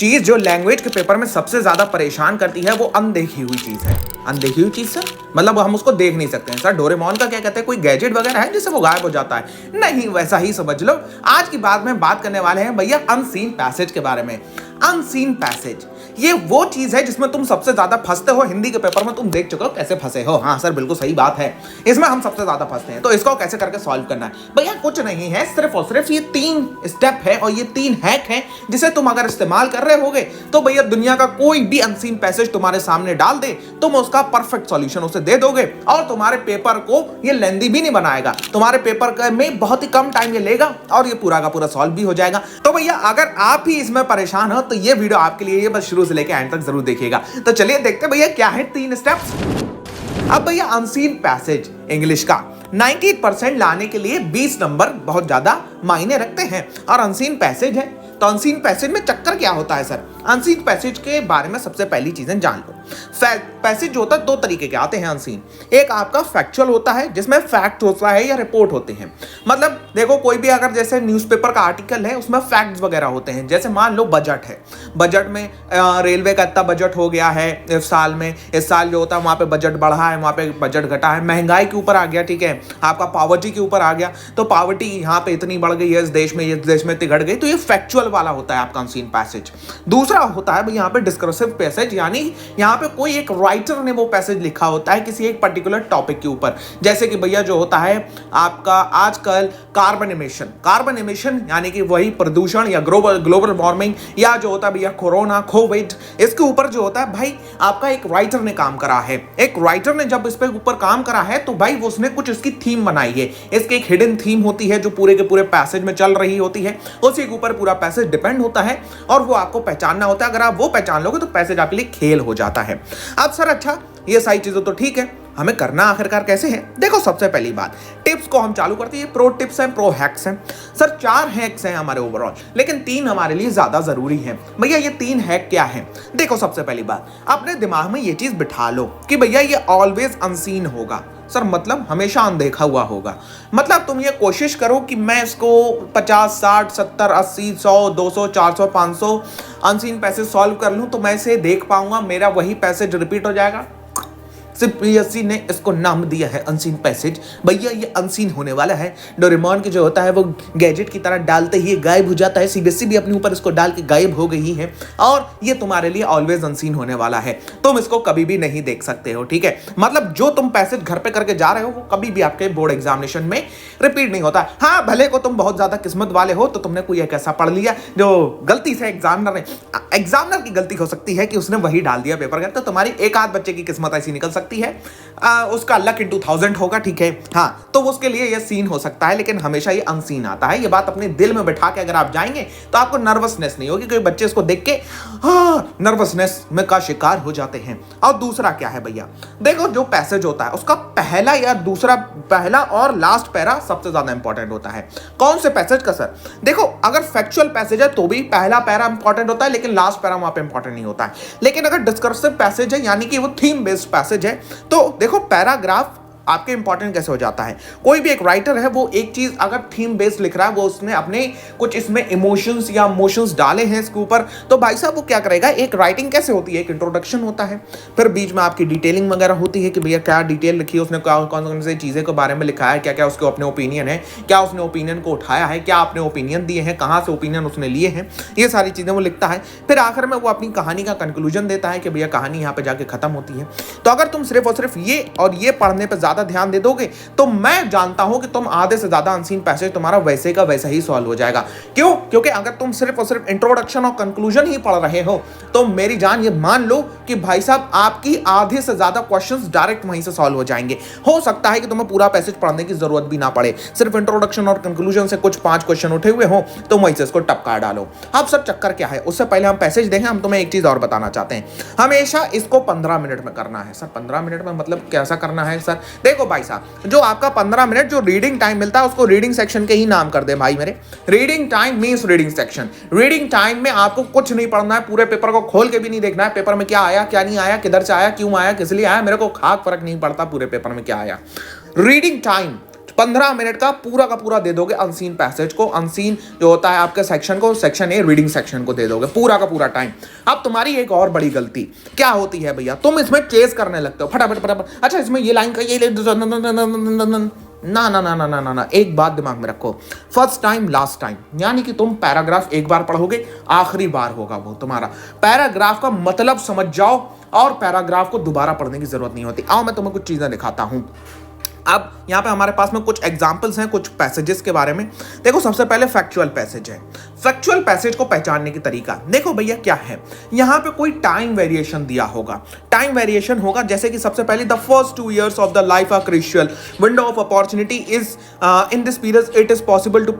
चीज जो लैंग्वेज के पेपर में सबसे ज्यादा परेशान करती है वो अनदेखी हुई चीज है। अनदेखी हुई चीज सर मतलब हम उसको देख नहीं सकते हैं सर। डोरेमोन का क्या कहते हैं, कोई गैजेट वगैरह है जिससे वो गायब हो जाता है? नहीं, वैसा ही समझ लो। आज की बात में बात करने वाले हैं भैया अनसीन पैसेज के बारे में। अनसीन पैसेज ये वो चीज है जिसमें तुम सबसे ज्यादा फंसते हो। हिंदी के पेपर में तुम देख चुके हो कैसे फंसे हो। हाँ सर बिल्कुल सही बात है, इसमें हम सबसे ज्यादा फंसते हैं। तो इसको कैसे करके सॉल्व करना है भैया? कुछ नहीं है, सिर्फ और सिर्फ ये 3 स्टेप है और ये 3 हैक है जिसे तुम अगर इस्तेमाल कर रहे होगे तो भैया दुनिया का कोई भी अनसीन पैसेज तुम्हारे सामने डाल दे, तुम उसका परफेक्ट सॉल्यूशन उसे दे दोगे और तुम्हारे पेपर को ये लेंदी भी नहीं बनाएगा। तुम्हारे पेपर में बहुत ही कम टाइम ये लेगा और ये पूरा का पूरा सॉल्व भी हो जाएगा। तो भैया अगर आप ही इसमें परेशान हो तो ये वीडियो आपके लिए, ये बस शुरू से लेकर एंड तक जरूर देखिएगा। तो चलिए देखते हैं भैया क्या है 3 स्टेप्स। अब भैया अनसीन पैसेज इंग्लिश का 98% लाने के लिए 20 नंबर बहुत ज्यादा मायने रखते हैं और अनसीन पैसेज है। तो अनसीन पैसेज में चक्कर क्या होता है सर? अनसीन पैसेज के बारे में सबसे पहली चीजें जान लो। पैसेज जो होता है 2 तरीके के आते हैं अनसीन। एक आपका फैक्चुअल होता है जिसमें फैक्ट होता है या रिपोर्ट होते हैं। मतलब देखो कोई भी अगर जैसे न्यूज़पेपर का आर्टिकल है उसमें फैक्ट्स वगैरह होते हैं। जैसे मान लो बजट है, बजट में रेलवे का इतना बजट हो गया है इस साल में, इस साल जो होता है वहाँ पे बजट बढ़ा है, वहाँ पे बजट घटा है, महंगाई के ऊपर आ गया, ठीक है, आपका पॉवर्टी के ऊपर आ गया, तो पॉवर्टी यहाँ पे इतनी बढ़ गई है, इस देश में इतनी घट गई। तो ये फैक्चुअल वाला होता है आपका अनसीन पैसेज। दूसरा होता है यहाँ पे डिस्कर्सिव पैसेज, यानी यहाँ पे कोई एक राइटर ने वो पैसेज लिखा होता है किसी एक पर्टिकुलर टॉपिक के ऊपर। जैसे कि भैया जो होता है आपका आजकल कार्बन एमिशन यानी कि वही प्रदूषण या ग्लोबल वार्मिंग, या जो होता है भैया कोरोना कोविड, इसके ऊपर जो होता है भाई आपका एक राइटर ने काम करा है। एक राइटर ने जब इस पे ऊपर काम करा है तो भाई उसने कुछ इसकी थीम बनाई है। इसकी एक हिडन थीम होती है जो पूरे के पूरे पैसेज में चल रही होती है, उसी के ऊपर पूरा पैसेज डिपेंड होता है और वो आपको पहचानना होता है। अगर आप वो पहचान लोगे तो पैसेज आपके लिए खेल हो जाता है। अब सर अच्छा ये सारी चीजें तो ठीक है, हमें करना आखिरकार कैसे है? देखो सबसे पहली बात, टिप्स को हम चालू करते हैं। प्रो टिप्स हैं, प्रो हैक्स हैं। सर 4 हैक्स हैं हमारे ओवरऑल, लेकिन 3 हमारे लिए ज्यादा जरूरी हैं। भैया ये 3 हैक क्या है? देखो सबसे पहली बात, अपने दिमाग में ये चीज बिठा लो कि भैया ये ऑलवेज अनसीन होगा। सर मतलब हमेशा अनदेखा हुआ होगा। मतलब तुम ये कोशिश करो कि मैं इसको 50, 60, 70, 80, 100, 200, 400, 500 अनसीन पैसेज सॉल्व कर लूं तो मैं इसे देख पाऊंगा, मेरा वही पैसेज रिपीट हो जाएगा। सीपीएससी ने इसको नाम दिया है अनसीन पैसेज। भैया ये अनसीन होने वाला है। डोरेमोन के जो होता है वो गैजेट की तरह डालते ही गायब हो जाता है। सीबीएसई भी अपने ऊपर इसको डाल के गायब हो गई है और ये तुम्हारे लिए ऑलवेज अनसीन होने वाला है। तुम इसको कभी भी नहीं देख सकते हो, ठीक है? मतलब जो तुम पैसेज घर पे करके जा रहे हो वो कभी भी आपके बोर्ड एग्जामिनेशन में रिपीट नहीं होता। हाँ भले को तुम बहुत ज्यादा किस्मत वाले हो तो तुमने कोई एक ऐसा पढ़ लिया जो गलती से एग्जामिनर की गलती हो सकती है कि उसने वही डाल दिया पेपर का, तो तुम्हारी एक आध बच्चे की किस्मत ऐसी निकल सकती है, उसका लक इनटू 1000 होगा, ठीक है? हाँ तो उसके लिए ये सीन हो सकता है, लेकिन हमेशा ये अनसीन आता है। ये बात अपने दिल में बैठा के अगर आप जाएंगे तो आपको नर्वसनेस नहीं होगी। कोई बच्चे इसको देख के नर्वसनेस में का शिकार हो जाते हैं। और दूसरा क्या है भैया, देखो जो पैसेज होता है उसका पहला और लास्ट पैरा सबसे ज्यादा इंपॉर्टेंट होता है। कौन से पैसेज का सर? देखो अगर फैक्चुअल पैसेज है तो भी पहला पैरा इंपॉर्टेंट होता है, लेकिन लास्ट पैरा वहां पे इंपॉर्टेंट नहीं होता है। लेकिन अगर डिस्कर्सिव पैसेज है यानी कि वो थीम बेस्ड पैसेज है तो देखो पैराग्राफ आपके इंपॉर्टेंट कैसे हो जाता है। कोई भी एक राइटर है वो एक चीज अगर थीम बेस्ड लिख रहा है, वो उसने अपने कुछ इसमें इमोशंस या मोशंस डाले हैं इसके ऊपर, तो भाई साहब वो क्या करेगा, एक राइटिंग कैसे होती है, एक इंट्रोडक्शन होता है, फिर बीच में आपकी डिटेलिंग वगैरह होती है कि भैया क्या डिटेल लिखी है उसने, कौन कौन से चीजें के बारे में लिखा है, क्या क्या उसके अपने ओपिनियन है, क्या उसने ओपिनियन को उठाया है, क्या आपने ओपिनियन दिए हैं, कहाँ से ओपिनियन उसने लिए हैं, ये सारी चीजें वो लिखता है। फिर आखिर में वो अपनी कहानी का कंक्लूजन देता है कि भैया कहानी यहाँ पे जाके खत्म होती है। तो अगर तुम सिर्फ और सिर्फ ये और ये पढ़ने पर ज्यादा ध्यान दे दोगे तो मैं जानता हूं कि तुम आधे से ज्यादा अनसीन पैसेज तुम्हारा वैसे का वैसा ही सॉल्व हो जाएगा। क्यों? क्योंकि अगर तुम सिर्फ और सिर्फ इंट्रोडक्शन और कंक्लूजन ही पढ़ रहे हो तो मेरी जान ये मान लो कि भाई साहब आपकी आधे से ज्यादा क्वेश्चंस डायरेक्ट वहीं से सॉल्व हो जाएंगे। हो सकता है कि तुम्हें पूरा पैसेज पढ़ने की जरूरत भी ना पड़े, सिर्फ इंट्रोडक्शन और कंक्लूजन से कुछ 5 क्वेश्चन उठे हुए हो तो वहीं से इसको टपका डालो। अब सर चक्कर क्या है, उससे पहले हम पैसेज देखें, हम तुम्हें एक चीज और बताना चाहते हैं। हमेशा इसको 15 मिनट में करना है। सर 15 मिनट में मतलब कैसा करना है सर? देखो भाई साहब जो आपका 15 मिनट जो रीडिंग टाइम मिलता है उसको रीडिंग सेक्शन के ही नाम कर दे भाई मेरे। Reading time means reading section. Reading time में आपको कुछ नहीं पढ़ना है, पूरे पेपर को खोल के भी नहीं देखना है पेपर में क्या आया क्या नहीं आया, किधर से आया, क्यों आया, किस लिए आया, मेरे को खास फर्क नहीं पड़ता पूरे पेपर में क्या आया। रीडिंग टाइम 15 मिनट का पूरा दे दोगे अनसीन पैसेज को, अनसीन जो होता है आपके सेक्शन को, सेक्शन ए रीडिंग सेक्शन को दे दोगे पूरा का पूरा टाइम। अब तुम्हारी एक और बड़ी गलती क्या होती है भैया, तुम इसमें चेस करने लगते हो फटाफट फटाफट। अच्छा इसमें ये लाइन का ये ना ना ना ना ना ना ना, एक बात दिमाग में रखो, फर्स्ट टाइम लास्ट टाइम, यानी कि तुम पैराग्राफ एक बार पढ़ोगे, आखिरी बार होगा वो तुम्हारा। पैराग्राफ का मतलब समझ जाओ और पैराग्राफ को दोबारा पढ़ने की जरूरत नहीं होती। आओ मैं तुम्हें कुछ चीजें दिखाता हूं। अब यहाँ पे हमारे पास में कुछ एग्जाम्पल्स हैं कुछ पैसेजेस के बारे में। देखो सबसे पहले फैक्चुअल पैसेज है। फैक्चुअल पैसेज को पहचानने की तरीका देखो भैया क्या है, यहाँ पे कोई टाइम वेरिएशन दिया होगा। टाइम वेरिएशन होगा जैसे कि सबसे पहले the first 2 years of the life are crucial, window of opportunity is in this period it is possible to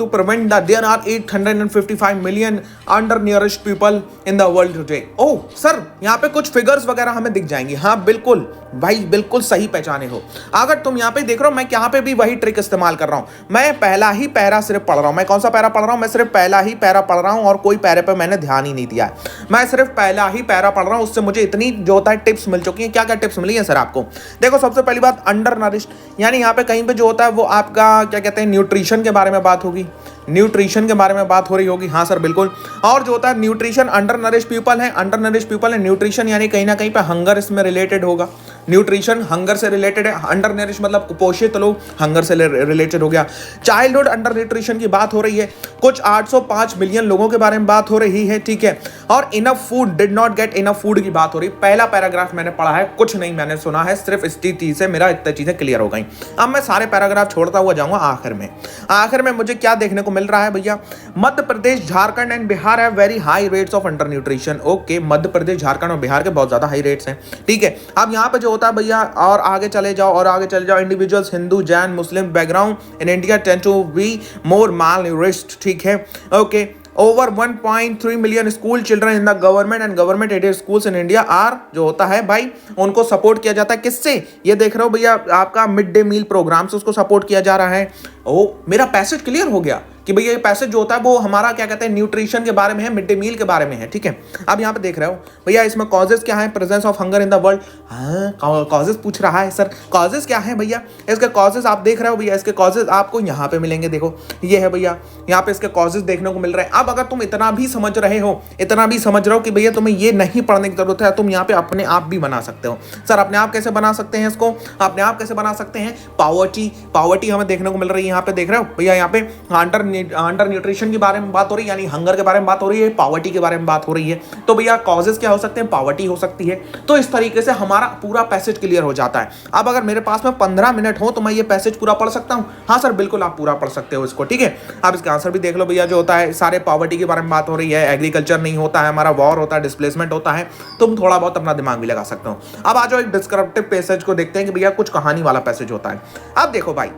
prevent the there are 855 million undernourished people in the world today. Oh sir यहाँ पे कुछ figures वगैरह हमें दिख जाएंगी। हाँ बिल्कुल भाई, बिल्कुल सही पहचाने हो। अगर तुम यहाँ पे देख रहे हो, मैं यहाँ पे भी वही ट्रिक इस्तेमाल कर रहा हूँ। मैं पहला ही पैरा सिर्फ पढ़ रहा हूँ। मैं कौन सा पैरा पढ़ रहा हूँ? मैं सिर्फ पहला ही पैरा पढ़ रहा हूँ और कोई पैरे पे मैंने ध्यान ही नहीं दिया है। मैं सिर्फ पहला ही पैरा पढ़ रहा हूँ, उससे मुझे इतनी जो होता है टिप्स मिल चुकी है। क्या क्या टिप्स मिली है सर आपको? देखो सबसे पहली बात अंडर नरिश्ड, यानी यहाँ पे कहीं पे जो होता है वो आपका क्या कहते हैं न्यूट्रिशन के बारे में बात होगी, न्यूट्रिशन के बारे में बात हो रही होगी। हाँ सर बिल्कुल। और जो होता है न्यूट्रिशन अंडर नरिश पीपल है, अंडर नरिश पीपल है। न्यूट्रिशन यानी कहीं ना कहीं पे हंगर इसमें रिलेटेड होगा। न्यूट्रिशन हंगर से रिलेटेड है। अंडर नरिश मतलब कुपोषित लोग, हंगर से रिलेटेड हो गया। चाइल्डहुड अंडर न्यूट्रिशन की बात हो रही है, कुछ 805 मिलियन लोगों के बारे में बात हो रही है, ठीक है। और enough food, did not get enough food की बात हो रही है। पहला पैराग्राफ मैंने पढ़ा है, कुछ नहीं मैंने सुना है, सिर्फ इस चीज से मेरा इतनी चीजें क्लियर हो गई। अब मैं सारे पैराग्राफ छोड़ता हुआ जाऊंगा आखिर में। आखिर में मुझे क्या देखने को मिल रहा है भैया? Madhya Pradesh, Jharkhand and Bihar have very high rates of under nutrition. Okay, Madhya Pradesh, Jharkhand और बिहार के बहुत ज्यादा हाई रेट्स हैं, ठीक है। अब यहाँ पे जो होता है भैया, और आगे चले जाओ और आगे चले जाओ, individuals Hindu, Jain, Muslim background in India tend to be more malnourished, ठीक है। Okay, over 1.3 million school children in the government and government aided schools in India are, जो होता है भाई उनको सपोर्ट किया जाता है किससे? ये देख रहे हो भैया आपका मिड डे मील प्रोग्राम से उसको सपोर्ट किया जा रहा है। ओ मेरा पैसेज क्लियर हो गया कि भैया ये पैसेज जो होता है वो हमारा क्या कहते हैं न्यूट्रिशन के बारे में है, मिड डे मील के बारे में है, ठीक है। अब यहाँ पे देख रहे हो भैया इसमें कॉजेज क्या है? Presence of hunger in the world. हाँ कॉजेज पूछ रहा है सर, कॉजेज क्या है भैया? इसके कॉजेज आप देख रहे हो भैया, इसके कॉजेज आपको यहाँ पे मिलेंगे। देखो ये है भैया, यहाँ पे इसके कॉजेज देखने को मिल रहे हैं। अब अगर तुम इतना भी समझ रहे हो, कि भैया तुम्हें ये नहीं पढ़ने की जरूरत है, तुम यहाँ पे अपने आप भी बना सकते हो। सर अपने आप कैसे बना सकते हैं इसको? अपने आप कैसे बना सकते हैं? पावर्टी हमें देखने को मिल रही है। यहाँ पे देख रहे हो भैया, यहाँ पे अंडर न्यूट्रिशन के बारे में बात हो रही है, यानी हंगर के बारे में बात हो रही है, पावर्टी के बारे में बात हो रही है। तो भैया कॉजेज क्या हो सकते हैं? पावर्टी हो सकती है। तो इस तरीके से हमारा पूरा पैसेज क्लियर हो जाता है। अब अगर मेरे पास में 15 मिनट हो तो मैं ये पैसेज पूरा पढ़ सकता हूँ? हाँ सर बिल्कुल, आप पूरा पढ़ सकते हो इसको, ठीक है। अब इसका आंसर भी देख लो भैया, जो होता है सारे पावर्टी के बारे में बात हो रही है, एग्रीकल्चर नहीं होता है हमारा, वॉर होता है, डिस्प्लेसमेंट होता है। तुम थोड़ा बहुत अपना दिमाग भी लगा सकते हो। अब आ जाओ एक डिस्क्रिप्टिव पैसेज को देखते हैं कि भैया कुछ कहानी वाला पैसेज होता है। अब देखो भाई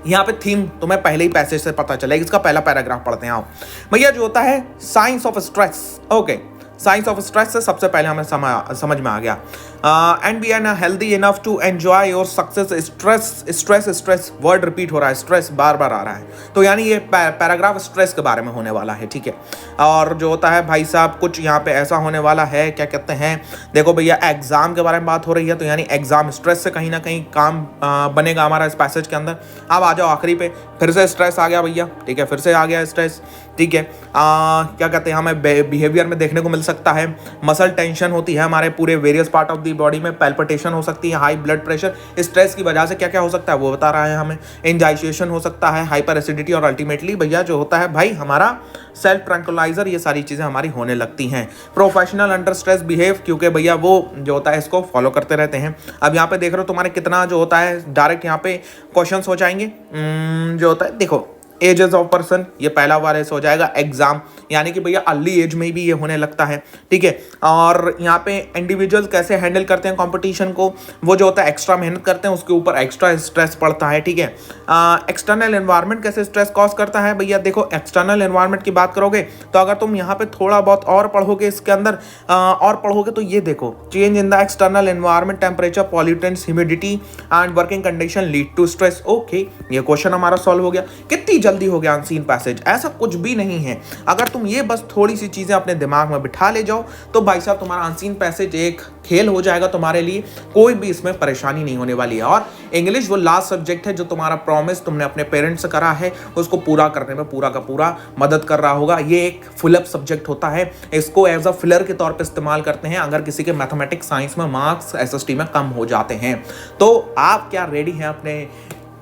यहाँ पे थीम तुम्हें पहले ही पैसेज से पता चलेगा। इसका पहला पैराग्राफ पढ़ते हैं। आओ भैया, जो होता है science of stress. Okay, science of stress से सबसे पहले हमें समझ में आ गया। And be an healthy enough to enjoy your success. Stress word repeat हो रहा है, स्ट्रेस बार बार आ रहा है, तो यानी ये पैराग्राफ स्ट्रेस के बारे में होने वाला है, ठीक है। और जो होता है भाई साहब कुछ यहाँ पे ऐसा होने वाला है, क्या कहते हैं, देखो भैया एग्जाम के बारे में बात हो रही है, तो यानी एग्जाम स्ट्रेस से कहीं ना कहीं काम बनेगा हमारा इस पैसेज के अंदर। अब आ जाओ आखिरी पे, फिर से स्ट्रेस आ गया भैया, ठीक है, फिर से आ गया स्ट्रेस, ठीक है। क्या कहते हैं, हमें बिहेवियर में देखने को मिल सकता है, मसल टेंशन होती है हमारे पूरे various part of the body में, पैल्पिटेशन हो सकती है, हाई ब्लड प्रेशर, स्ट्रेस की वजह से क्या क्या हो सकता है वो बता रहा है हमें, इंडाइजेशन हो सकता है, हाइपर एसिडिटी, और अल्टीमेटली भैया जो होता है भाई हमारा सेल्फ ट्रैंकुलाइजर, ये सारी चीजें हमारी होने लगती हैं। प्रोफेशनल अंडर स्ट्रेस बिहेव, क्योंकि भैया वो जो होता है इसको फॉलो करते रहते हैं। अब यहाँ पे देख रहे हो तुम्हारे कितना जो होता है डायरेक्ट यहाँ पे क्वेश्चंस हो जाएंगे। जो होता है देखो एजेस ऑफ पर्सन, ये पहला वाला हो जाएगा। एग्जाम यानी कि भैया अर्ली एज में भी ये होने लगता है, ठीक है। और यहाँ पे इंडिविजुअल्स कैसे हैंडल करते हैं कंपटीशन को, वो जो होता है एक्स्ट्रा मेहनत करते हैं, उसके ऊपर एक्स्ट्रा स्ट्रेस पड़ता है, ठीक है। एक्सटर्नल एनवायरनमेंट कैसे स्ट्रेस कॉज करता है भैया, देखो एक्सटर्नल एनवायरनमेंट की बात करोगे तो अगर तुम यहाँ पे थोड़ा बहुत और पढ़ोगे इसके अंदर और पढ़ोगे तो ये देखो, change in the external environment, temperature, pollutants, humidity and working condition lead to stress. Okay, ये क्वेश्चन हमारा सॉल्व हो गया। कितनी जल्दी हो गया अनसीन पैसेज, ऐसा कुछ भी नहीं है। अगर तुम ये बस थोड़ी सी चीज़ें अपने दिमाग में बिठा ले जाओ तो भाई साहब तुम्हारा अनसीन पैसेज एक खेल हो जाएगा तुम्हारे लिए, कोई भी इसमें परेशानी नहीं होने वाली है। और इंग्लिश वो लास्ट सब्जेक्ट है जो तुम्हारा प्रॉमिस तुमने अपने पेरेंट्स से करा है उसको पूरा करने में पूरा का पूरा मदद कर रहा होगा। ये एक फुल अप सब्जेक्ट होता है, इसको एज अ फिलर के तौर पे इस्तेमाल करते हैं अगर किसी के मैथमेटिक्स साइंस में मार्क्स एसएसटी में कम हो जाते हैं। तो आप क्या रेडी हैं अपने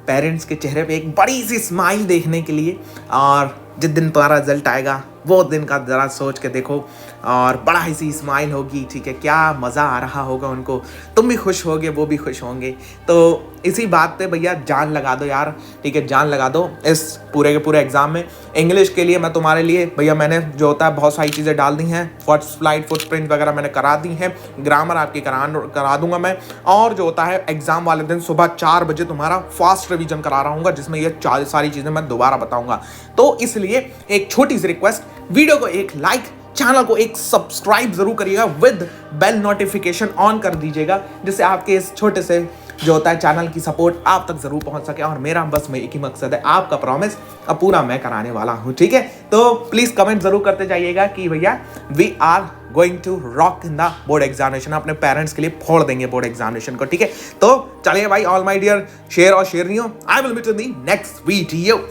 पेरेंट्स के चेहरे पे एक बड़ी सी स्माइल देखने के लिए? और जिस दिन तुम्हारा रिजल्ट आएगा वो दिन का ज़रा सोच के देखो और बड़ा ही सी स्माइल होगी, ठीक है, क्या मज़ा आ रहा होगा उनको, तुम भी खुश होगे वो भी खुश होंगे। तो इसी बात पे भैया जान लगा दो यार, ठीक है, जान लगा दो इस पूरे के पूरे एग्ज़ाम में। इंग्लिश के लिए मैं तुम्हारे लिए भैया मैंने जो होता है बहुत सारी चीज़ें डाल दी हैं, फर्स्ट फ्लाइट फुटप्रिंट वगैरह मैंने करा दी हैं, ग्रामर आपकी करा दूंगा मैं, और जो होता है एग्ज़ाम वाले दिन सुबह 4 बजे तुम्हारा फास्ट रिवीजन करा रहा हूँ जिसमें ये सारी चीज़ें मैं दोबारा बताऊँगा। तो इसलिए एक छोटी सी रिक्वेस्ट, वीडियो को एक लाइक, चैनल को एक सब्सक्राइब जरूर करिएगा, विद बेल नोटिफिकेशन ऑन कर दीजिएगा जिससे आपके इस छोटे से जो होता है चैनल की सपोर्ट आप तक जरूर पहुंच सके। और मेरा बस में एक ही मकसद है, आपका प्रॉमिस अब पूरा मैं कराने वाला हूं, ठीक है। तो प्लीज कमेंट जरूर करते जाइएगा कि भैया we are going to rock in the board examination, अपने पेरेंट्स के लिए फोड़ देंगे बोर्ड एग्जामिनेशन को, ठीक है। तो चलिए भाई, ऑल माय डियर शेयर और शेयरियों, I will meet in the next video.